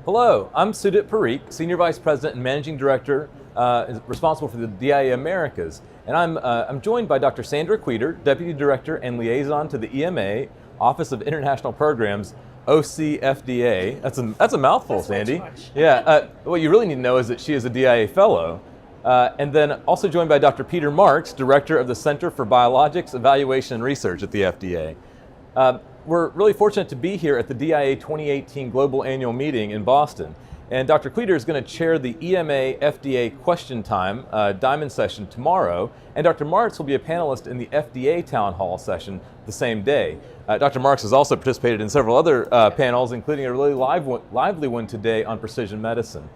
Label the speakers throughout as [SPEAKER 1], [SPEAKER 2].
[SPEAKER 1] Hello, I'm Sudip Parikh, Senior Vice President and Managing Director responsible for the DIA Americas. And I'm joined by Dr. Sandra Kweder, Deputy Director and Liaison to the EMA, Office of International Programs, OCFDA. That's a mouthful,
[SPEAKER 2] That's
[SPEAKER 1] Sandy.
[SPEAKER 2] much.
[SPEAKER 1] Yeah, what you really need to know is that she is a DIA Fellow. And then also joined by Dr. Peter Marks, Director of the Center for Biologics Evaluation and Research at the FDA. We're really fortunate to be here at the DIA 2018 Global Annual Meeting in Boston. And Dr. Kweder is going to chair the EMA FDA Question Time Diamond session tomorrow. And Dr. Marks will be a panelist in the FDA Town Hall session the same day. Dr. Marks has also participated in several other panels, including a really lively one today on precision medicine.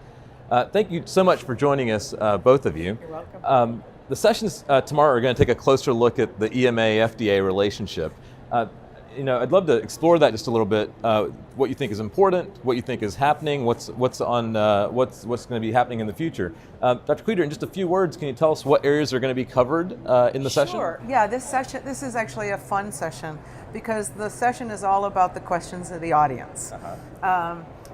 [SPEAKER 1] Thank you so much for joining us, both of you.
[SPEAKER 2] You're welcome.
[SPEAKER 1] The sessions tomorrow are going to take a closer look at the EMA-FDA relationship. I'd love to explore that just a little bit. What you think is important, what you think is happening, what's going to be happening in the future. Dr. Kweder, in just a few words, can you tell us what areas are going to be covered in the session?
[SPEAKER 2] Sure. Yeah, this is actually a fun session because the session is all about the questions of the audience.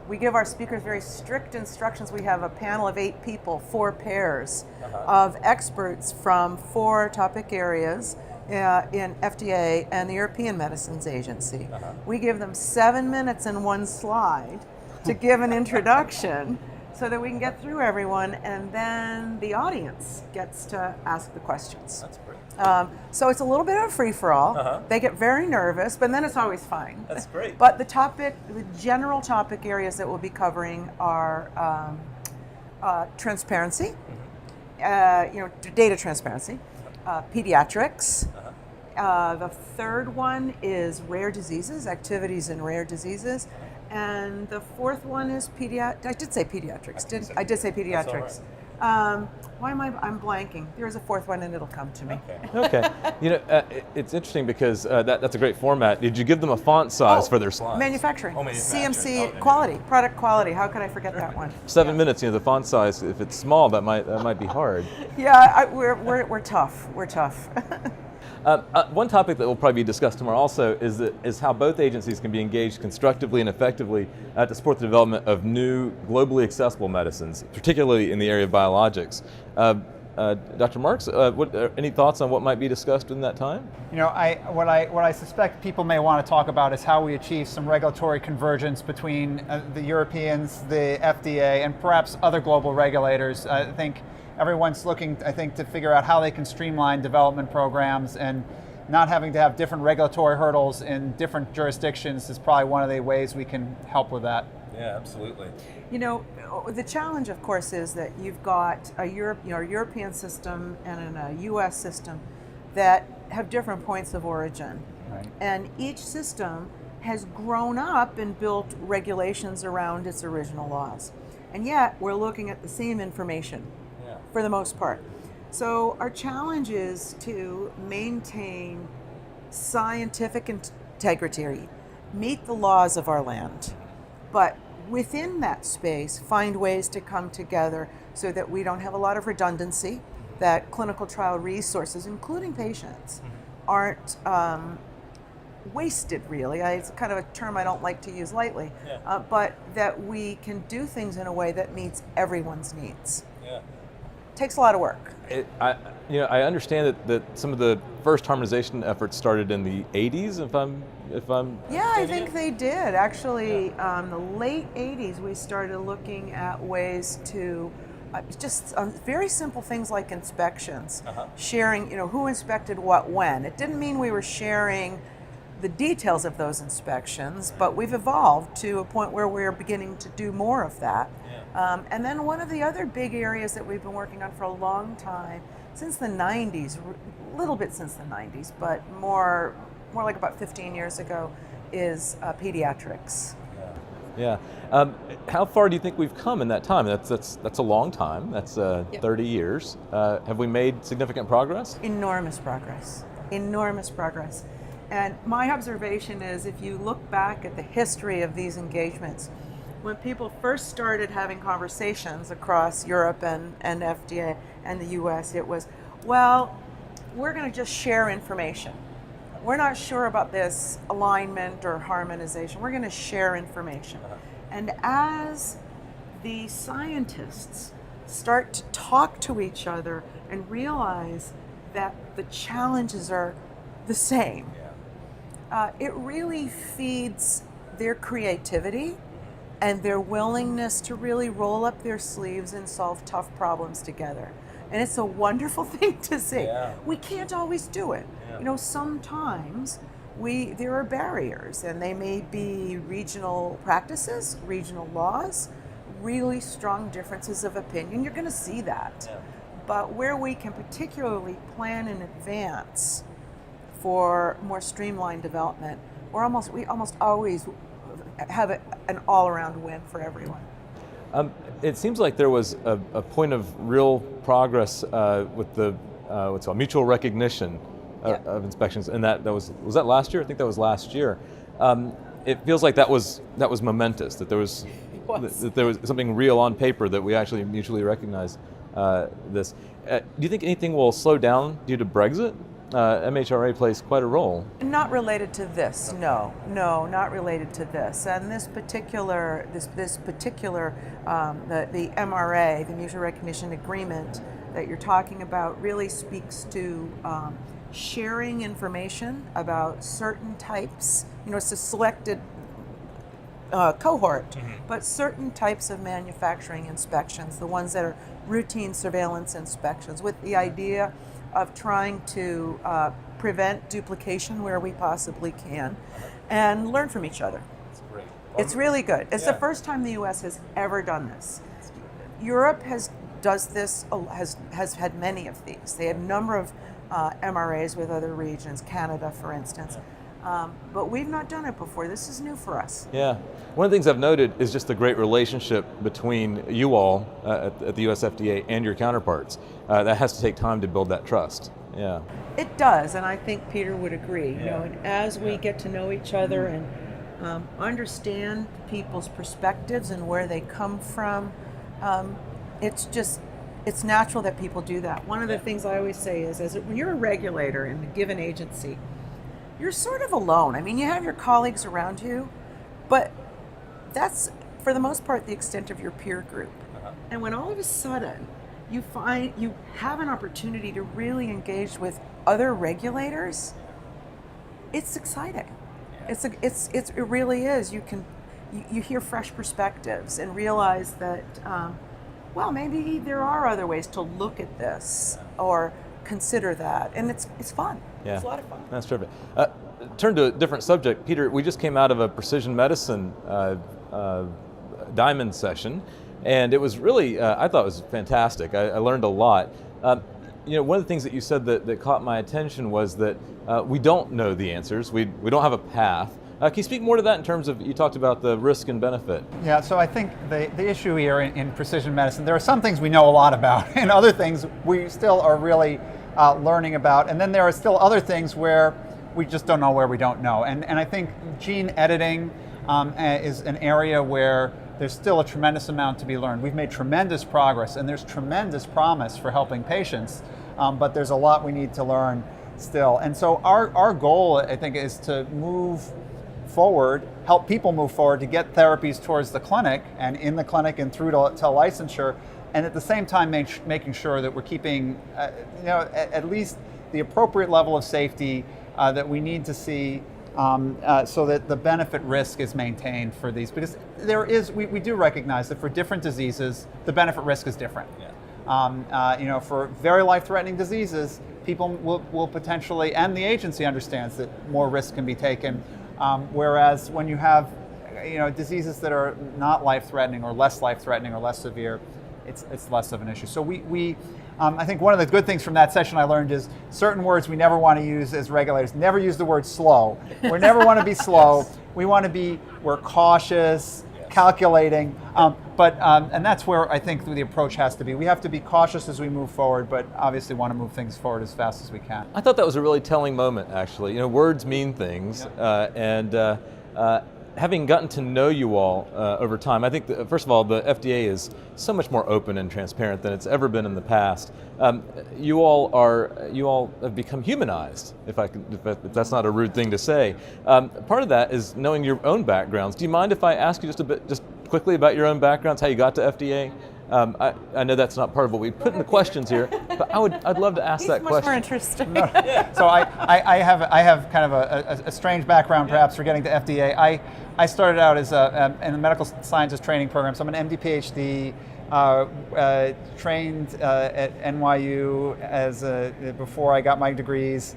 [SPEAKER 2] We give our speakers very strict instructions. We have a panel of 8 people, 4 pairs of experts from 4 topic areas in FDA and the European Medicines Agency. We give them 7 minutes and 1 slide to give an introduction so that we can get through everyone, and then the audience gets to ask the questions.
[SPEAKER 1] That's great.
[SPEAKER 2] So it's a little bit of a free-for-all. They get very nervous, but then it's always fine.
[SPEAKER 1] That's great.
[SPEAKER 2] But the general topic areas that we'll be covering are transparency, data transparency, pediatrics. The third one is rare diseases, activities in rare diseases. And the fourth one is I did say pediatrics. I did say pediatrics. Why am I'm blanking? There is a fourth one and it'll come to me.
[SPEAKER 1] Okay. It's interesting because that's a great format. Did you give them a font size for their slides?
[SPEAKER 2] Manufacturing.
[SPEAKER 1] Manufacturing.
[SPEAKER 2] CMC quality, product quality. How could I forget that one?
[SPEAKER 1] 7 minutes, the font size, if it's small, that might be hard.
[SPEAKER 2] Yeah, we're tough. We're tough.
[SPEAKER 1] One topic that will probably be discussed tomorrow also is how both agencies can be engaged constructively and effectively to support the development of new, globally accessible medicines, particularly in the area of biologics. Dr. Marks, any thoughts on what might be discussed in that time?
[SPEAKER 3] What I suspect people may want to talk about is how we achieve some regulatory convergence between the Europeans, the FDA, and perhaps other global regulators. I think everyone's looking, to figure out how they can streamline development programs, and not having to have different regulatory hurdles in different jurisdictions is probably one of the ways we can help with that.
[SPEAKER 1] Yeah, absolutely.
[SPEAKER 2] The challenge, of course, is that you've got a European system and a U.S. system that have different points of origin.
[SPEAKER 3] Right.
[SPEAKER 2] And each system has grown up and built regulations around its original laws. And yet, we're looking at the same information for the most part. So our challenge is to maintain scientific integrity, meet the laws of our land, but within that space, find ways to come together so that we don't have a lot of redundancy, that clinical trial resources, including patients, aren't wasted, really. It's kind of a term I don't like to use lightly, but that we can do things in a way that meets everyone's needs. Takes a lot of work.
[SPEAKER 1] I understand that some of the first harmonization efforts started in the 80s, if I'm
[SPEAKER 2] Yeah, I think they did. Actually, the late 80s, we started looking at ways to just very simple things like inspections, sharing, who inspected what when. It didn't mean we were sharing the details of those inspections, but we've evolved to a point where we're beginning to do more of that. And then one of the other big areas that we've been working on for a long time, since the 90s, a little bit since the 90s, but more like about 15 years ago, is pediatrics.
[SPEAKER 1] Yeah. How far do you think we've come in that time? That's a long time. That's 30 years. Have we made significant progress?
[SPEAKER 2] Enormous progress. Enormous progress. And my observation is, if you look back at the history of these engagements, when people first started having conversations across Europe and FDA and the US, it was, well, we're going to just share information. We're not sure about this alignment or harmonization. We're going to share information. And as the scientists start to talk to each other and realize that the challenges are the same. It really feeds their creativity and their willingness to really roll up their sleeves and solve tough problems together. And it's a wonderful thing to see.
[SPEAKER 1] Yeah.
[SPEAKER 2] We can't always do it.
[SPEAKER 1] Yeah.
[SPEAKER 2] Sometimes there are barriers, and they may be regional practices, regional laws, really strong differences of opinion. You're going to see that.
[SPEAKER 1] Yeah.
[SPEAKER 2] But where we can particularly plan in advance for more streamlined development, we almost always have an all-around win for everyone.
[SPEAKER 1] It seems like there was a point of real progress with the what's called mutual recognition of inspections, and that was that last year? I think that was last year. It feels like that was momentous. That there was something real on paper that we actually mutually recognize this. Do you think anything will slow down due to Brexit? MHRA plays quite a role.
[SPEAKER 2] Not related to this, no, not related to this. And this particular, the MRA, the Mutual Recognition Agreement that you're talking about, really speaks to sharing information about certain types. It's a selected cohort, but certain types of manufacturing inspections, the ones that are routine surveillance inspections, with the idea of trying to prevent duplication where we possibly can, and learn from each other.
[SPEAKER 1] That's great.
[SPEAKER 2] It's really good. It's the first time the U.S. has ever done this. Europe has had many of these. They have a number of MRAs with other regions, Canada, for instance. But we've not done it before. This is new for us.
[SPEAKER 1] Yeah. One of the things I've noted is just the great relationship between you all at the US FDA and your counterparts. That has to take time to build that trust. Yeah.
[SPEAKER 2] It does, and I think Peter would agree. And as we get to know each other and understand people's perspectives and where they come from, it's natural that people do that. One of the things I always say is, when you're a regulator in a given agency, you're sort of alone. I mean, you have your colleagues around you, but that's, for the most part, the extent of your peer group. And when all of a sudden you find you have an opportunity to really engage with other regulators, it's exciting. It really is. You hear fresh perspectives and realize that, maybe there are other ways to look at this or consider that, and it's fun.
[SPEAKER 1] Yeah.
[SPEAKER 2] It's a lot of fun.
[SPEAKER 1] That's terrific. Turn to a different subject. Peter, we just came out of a precision medicine diamond session, and it was really, I thought it was fantastic. I learned a lot. One of the things that you said that caught my attention was that we don't know the answers. We don't have a path. Can you speak more to that in terms of, you talked about the risk and benefit?
[SPEAKER 3] Yeah, so I think the issue here in precision medicine, there are some things we know a lot about, and other things we still are really learning about. And then there are still other things where we just don't know where we don't know. And I think gene editing is an area where there's still a tremendous amount to be learned. We've made tremendous progress, and there's tremendous promise for helping patients, but there's a lot we need to learn still. And so our goal, I think, is to move forward, help people move forward to get therapies towards the clinic and in the clinic and through to licensure, and at the same time making sure that we're keeping at least the appropriate level of safety that we need to see, so that the benefit risk is maintained for these, because we do recognize that for different diseases the benefit risk is different. For very life-threatening diseases, people will potentially, and the agency understands that more risk can be taken, whereas when you have diseases that are not life-threatening or less life-threatening or less severe, it's less of an issue. So I think one of the good things from that session I learned is certain words we never want to use as regulators. Never use the word slow. We never want to be slow. We're cautious, calculating, and that's where I think the approach has to be. We have to be cautious as we move forward, but obviously want to move things forward as fast as we can.
[SPEAKER 1] I thought that was a really telling moment, actually. Words mean things, and having gotten to know you all over time, I think that, first of all, the FDA is so much more open and transparent than it's ever been in the past. You all have become humanized, if that's not a rude thing to say. Part of that is knowing your own backgrounds. Do you mind if I ask you just quickly about your own backgrounds, how you got to FDA? I know that's not part of what we put in the questions here, but I'd love to ask that question.
[SPEAKER 2] Much more interesting.
[SPEAKER 3] So I have kind of a strange background perhaps for getting to FDA. I started out as in the medical sciences training program. So I'm an MD PhD, trained at NYU before I got my degrees.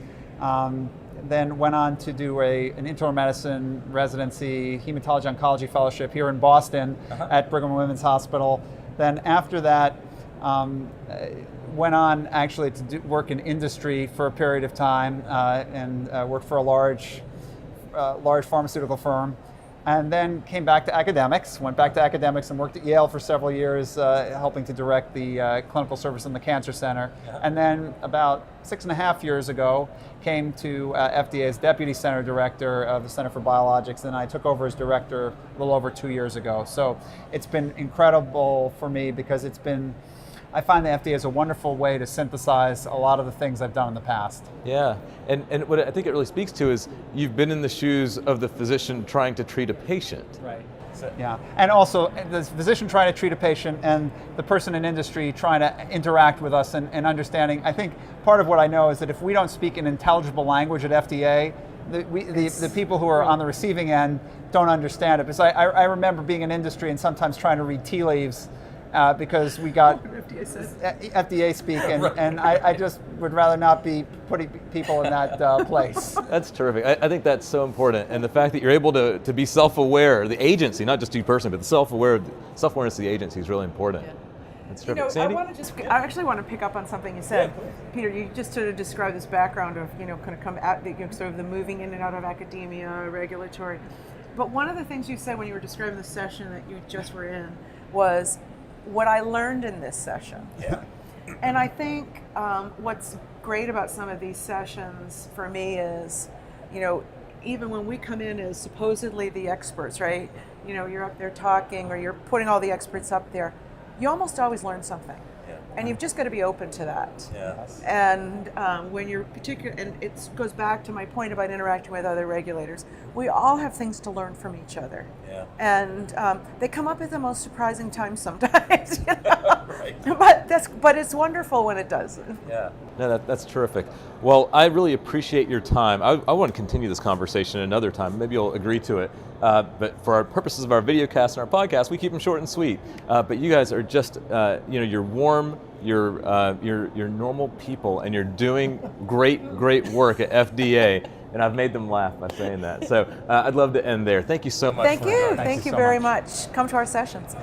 [SPEAKER 3] Then went on to do an internal medicine residency, hematology oncology fellowship here in Boston at Brigham and Women's Hospital. Then after that, went on actually to work in industry for a period of time and worked for a large pharmaceutical firm. And then came back to academics, went back to academics and worked at Yale for several years, helping to direct the clinical service in the Cancer Center. And then about 6.5 years ago, came to FDA as Deputy Center Director of the Center for Biologics, and I took over as Director a little over 2 years ago. So it's been incredible for me because I find the FDA is a wonderful way to synthesize a lot of the things I've done in the past.
[SPEAKER 1] Yeah, and what I think it really speaks to is you've been in the shoes of the physician trying to treat a patient.
[SPEAKER 3] Right. Yeah, and also the physician trying to treat a patient and the person in industry trying to interact with us and understanding. I think part of what I know is that if we don't speak an intelligible language at FDA, the people who are on the receiving end don't understand it. Because I remember being in industry and sometimes trying to read tea leaves because we got FDA speak, and I just would rather not be putting people in that place.
[SPEAKER 1] That's terrific. I think that's so important, and the fact that you're able to be self-aware, the agency, not just you personally, but the self-awareness of the agency is really important. Yeah. That's terrific. Sandy?
[SPEAKER 2] I actually want to pick up on something you said.
[SPEAKER 1] Yeah.
[SPEAKER 2] Peter, you just sort of described this background of, kind of come out, sort of the moving in and out of academia, regulatory. But one of the things you said when you were describing the session that you just were in was what I learned in this session.
[SPEAKER 1] Yeah.
[SPEAKER 2] And I think what's great about some of these sessions for me is, even when we come in as supposedly the experts, right? You're up there talking or you're putting all the experts up there, you almost always learn something.
[SPEAKER 1] Yeah.
[SPEAKER 2] And you've just got to be open to that.
[SPEAKER 1] Yeah.
[SPEAKER 2] And when you're and it goes back to my point about interacting with other regulators, we all have things to learn from each other.
[SPEAKER 1] Yeah.
[SPEAKER 2] And they come up at the most surprising times sometimes.
[SPEAKER 1] Right.
[SPEAKER 2] But it's wonderful when it does.
[SPEAKER 1] Yeah. No, that's terrific. Well, I really appreciate your time. I want to continue this conversation another time. Maybe you'll agree to it. But for our purposes of our video cast and our podcast, we keep them short and sweet. But you guys are just, you're warm, you're normal people, and you're doing great work at FDA. And I've made them laugh by saying that. So I'd love to end there. Thank you so much.
[SPEAKER 2] Thank you. Thank you very much. Come to our sessions.